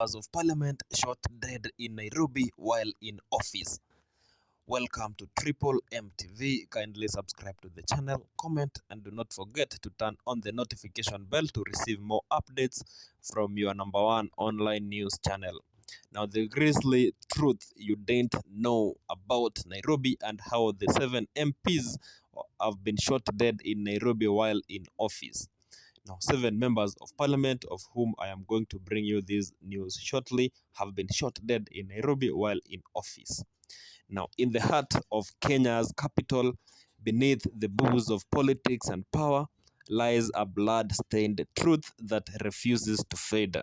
Members of Parliament shot dead in Nairobi while in office. Welcome to Triple MTV. Kindly subscribe to the channel, comment, and do not forget to turn on the notification bell to receive more updates from your #1 online news channel. Now, the grisly truth you didn't know about Nairobi and how the 7 MPs have been shot dead in Nairobi while in office. Now, 7 members of parliament, of whom I am going to bring you this news shortly, have been shot dead in Nairobi while in office. Now, in the heart of Kenya's capital, beneath the booze of politics and power, lies a blood-stained truth that refuses to fade.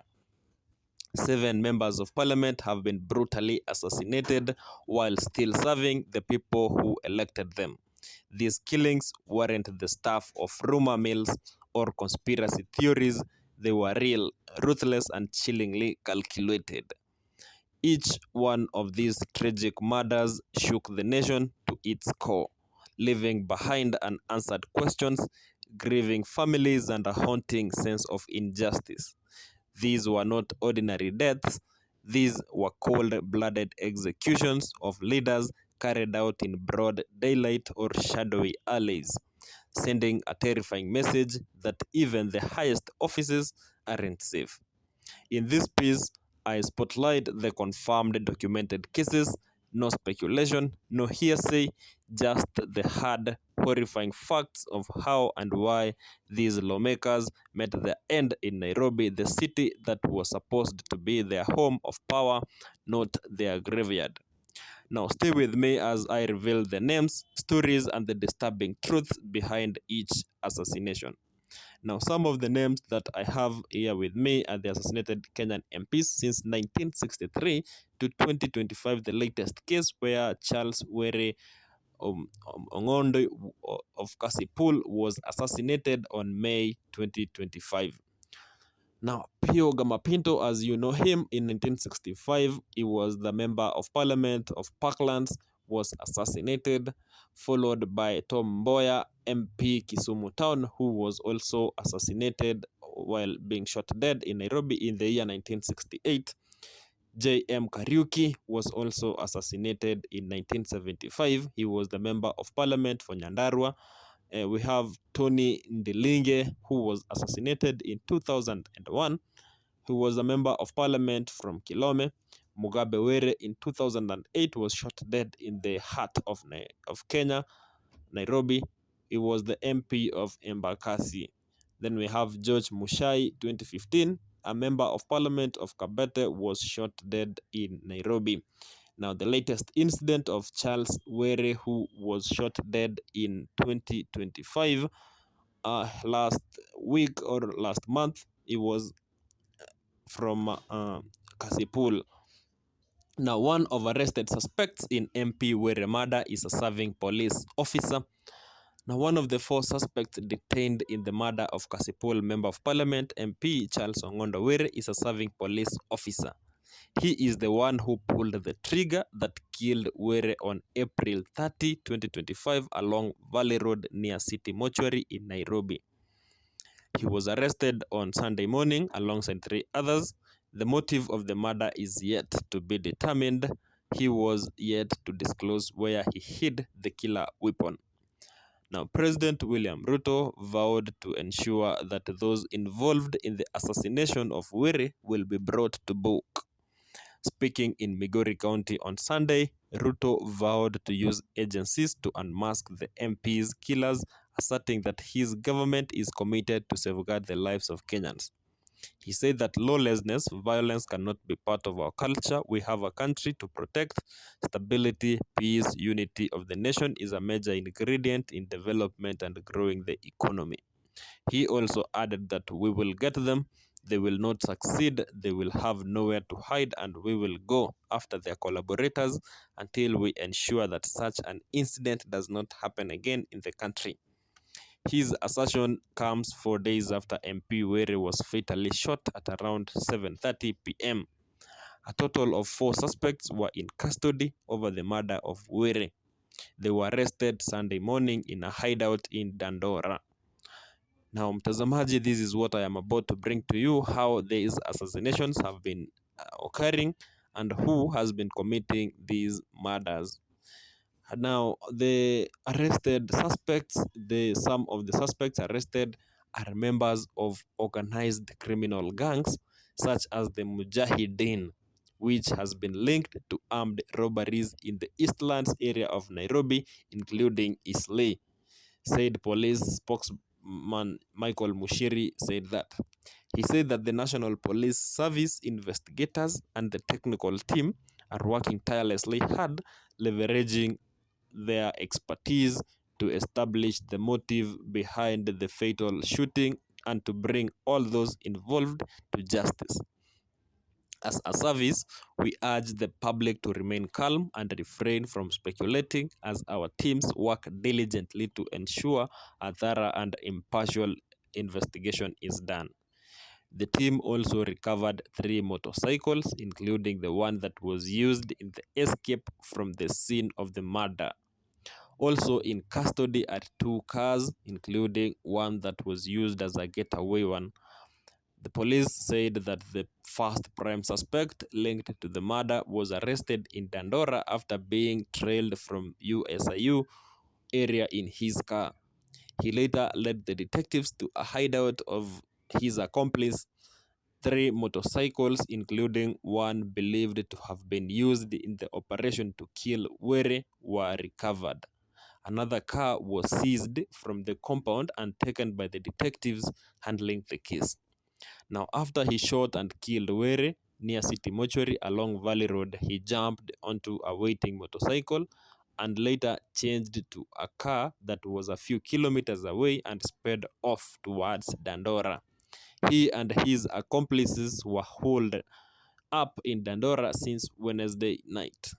7 members of parliament have been brutally assassinated while still serving the people who elected them. These killings weren't the stuff of rumor mills or conspiracy theories. They were real, ruthless, and chillingly calculated. Each one of these tragic murders shook the nation to its core, leaving behind unanswered questions, grieving families, and a haunting sense of injustice. These were not ordinary deaths. These were cold-blooded executions of leaders carried out in broad daylight or shadowy alleys, sending a terrifying message that even the highest offices aren't safe. In this piece, I spotlight the confirmed documented cases, no speculation, no hearsay, just the hard, horrifying facts of how and why these lawmakers met their end in Nairobi, the city that was supposed to be their home of power, not their graveyard. Now, stay with me as I reveal the names, stories, and the disturbing truths behind each assassination. Now, some of the names that I have here with me are the assassinated Kenyan MPs since 1963 to 2025, the latest case where Charles Were Ongondo of Kasipul was assassinated on May 2025. Now, Pio Gamapinto, as you know him, in 1965, he was the member of parliament of Parklands, was assassinated, followed by Tom Mboya, MP Kisumu Town, who was also assassinated while being shot dead in Nairobi in the year 1968. J.M. Kariuki was also assassinated in 1975. He was the member of parliament for Nyandarua. We have Tony Ndilinge, who was assassinated in 2001, who was a member of parliament from Kilome. Mugabe Were in 2008 was shot dead in the heart of Kenya, Nairobi. He was the MP of Embakasi. Then we have George Mushai, 2015, a member of parliament of Kabete, was shot dead in Nairobi. Now, the latest incident of Charles Were, who was shot dead in 2025, last week or last month, he was from Kasipul. Now, one of arrested suspects in MP Were murder is a serving police officer. Now, one of the 4 suspects detained in the murder of Kasipul Member of Parliament MP Charles Ongondo Were is a serving police officer. He is the one who pulled the trigger that killed Were on April 30, 2025 along Valley Road near City Mortuary in Nairobi. He was arrested on Sunday morning alongside 3 others. The motive of the murder is yet to be determined. He was yet to disclose where he hid the killer weapon. Now, President William Ruto vowed to ensure that those involved in the assassination of Were will be brought to book. Speaking in Migori County on Sunday, Ruto vowed to use agencies to unmask the MP's killers, asserting that his government is committed to safeguard the lives of Kenyans. He said that lawlessness, violence cannot be part of our culture. We have a country to protect. Stability, peace, unity of the nation is a major ingredient in development and growing the economy. He also added that we will get them. They will not succeed. They will have nowhere to hide, and we will go after their collaborators until we ensure that such an incident does not happen again in the country. His assertion comes 4 days after MP Were was fatally shot at around 7:30 p.m. A total of 4 suspects were in custody over the murder of Were. They were arrested Sunday morning in a hideout in Dandora. Now, mtazamaji, this is what I am about to bring to you, how these assassinations have been occurring and who has been committing these murders. Now, the arrested suspects, some of the suspects arrested are members of organized criminal gangs such as the Mujahideen, which has been linked to armed robberies in the Eastlands area of Nairobi, including Eastleigh, said police spokesman Michael Mushiri said that. He said that the National Police Service investigators and the technical team are working tirelessly hard, leveraging their expertise to establish the motive behind the fatal shooting and to bring all those involved to justice. As a service, we urge the public to remain calm and refrain from speculating as our teams work diligently to ensure a thorough and impartial investigation is done. The team also recovered 3 motorcycles, including the one that was used in the escape from the scene of the murder. Also in custody are 2 cars, including one that was used as a getaway one. The police said that the first prime suspect linked to the murder was arrested in Dandora after being trailed from USIU area in his car. He later led the detectives to a hideout of his accomplice. 3 motorcycles, including one believed to have been used in the operation to kill Were, were recovered. Another car was seized from the compound and taken by the detectives handling the case. Now, after he shot and killed Were near City Mortuary along Valley Road, he jumped onto a waiting motorcycle and later changed to a car that was a few kilometers away and sped off towards Dandora. He and his accomplices were holed up in Dandora since Wednesday night.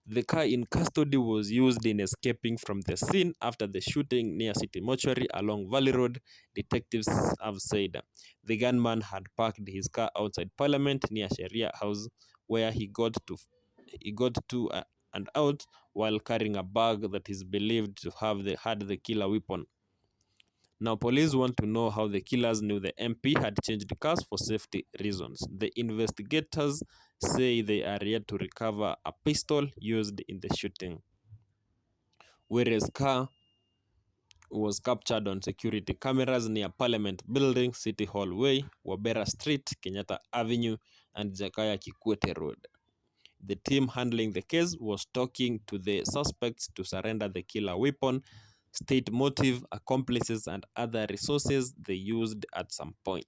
The car in custody was used in escaping from the scene after the shooting near City Mortuary along Valley Road, detectives have said. The gunman had parked his car outside Parliament near Sharia House, where he got to and out while carrying a bag that is believed to have had the killer weapon. Now, police want to know how the killers knew the MP had changed cars for safety reasons. The investigators say they are yet to recover a pistol used in the shooting. Whereas car was captured on security cameras near Parliament Building, City Hall Way, Wabera Street, Kenyatta Avenue, and Jakaya Kikwete Road. The team handling the case was talking to the suspects to surrender the killer weapon, state motive, accomplices, and other resources they used at some point.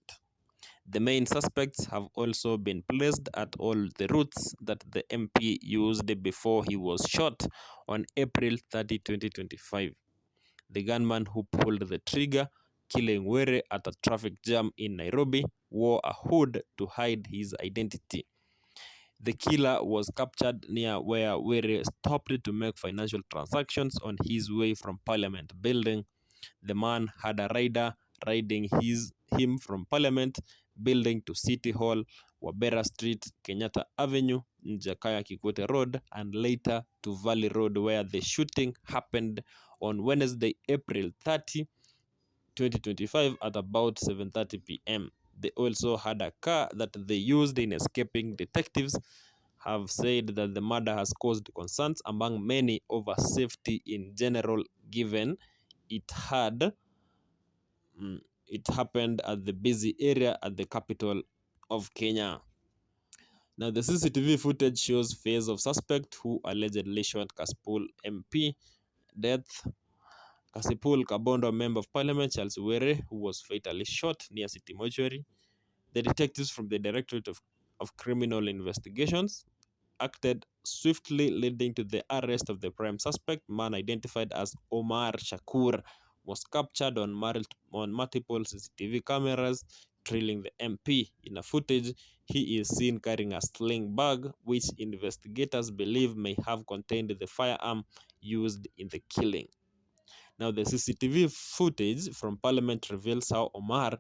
The main suspects have also been placed at all the routes that the MP used before he was shot on April 30, 2025. The gunman who pulled the trigger, killing Were at a traffic jam in Nairobi, wore a hood to hide his identity. The killer was captured near where Were stopped to make financial transactions on his way from Parliament Building. The man had a rider riding him from Parliament Building to City Hall, Wabera Street, Kenyatta Avenue, Jakaya Kikwete Road, and later to Valley Road, where the shooting happened on Wednesday, April 30, 2025 at about 7:30 p.m. They also had a car that they used in escaping. Detectives have said that the murder has caused concerns among many over safety in general, given it happened at the busy area at the capital of Kenya. Now, the CCTV footage shows face of suspect who allegedly shot Kasipul MP death. Kasipul Kabondo, member of parliament, Charles Were, who was fatally shot near City Mortuary. The detectives from the Directorate of Criminal Investigations acted swiftly, leading to the arrest of the prime suspect, man identified as Omar Shakur, was captured on multiple CCTV cameras trailing the MP. In a footage, he is seen carrying a sling bag, which investigators believe may have contained the firearm used in the killing. Now, the CCTV footage from Parliament reveals how Omar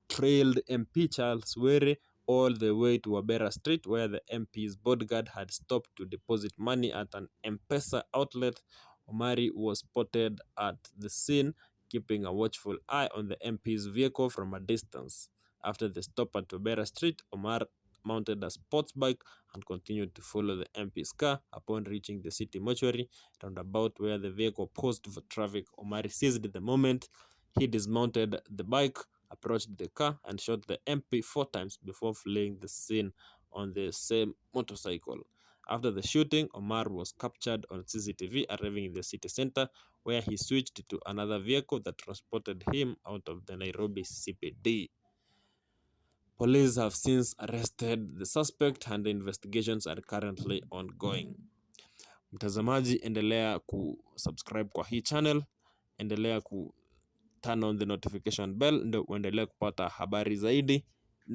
trailed MP Charles Were all the way to Wabera Street, where the MP's bodyguard had stopped to deposit money at an M-Pesa outlet. Omari was spotted at the scene, keeping a watchful eye on the MP's vehicle from a distance. After the stop at Wabera Street, Omar mounted a sports bike and continued to follow the MP's car. Upon reaching the city mortuary roundabout where the vehicle paused for traffic, Omari seized the moment. He dismounted the bike, approached the car, and shot the MP 4 times before fleeing the scene on the same motorcycle. After the shooting, Omar was captured on CCTV arriving in the city center, where he switched to another vehicle that transported him out of the Nairobi CBD. Police have since arrested the suspect and the investigations are currently ongoing. Mtazamaji, endelea kusubscribe kwa hii channel, endelea turn on the notification bell ndio uendelee kupata habari zaidi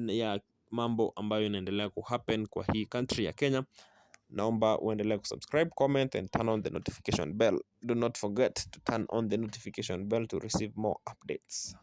ya mambo ambayo inaendelea kuhappen kwa hii country ya Kenya. Naomba uendelee kusubscribe, comment and turn on the notification bell. Do not forget to turn on the notification bell to receive more updates.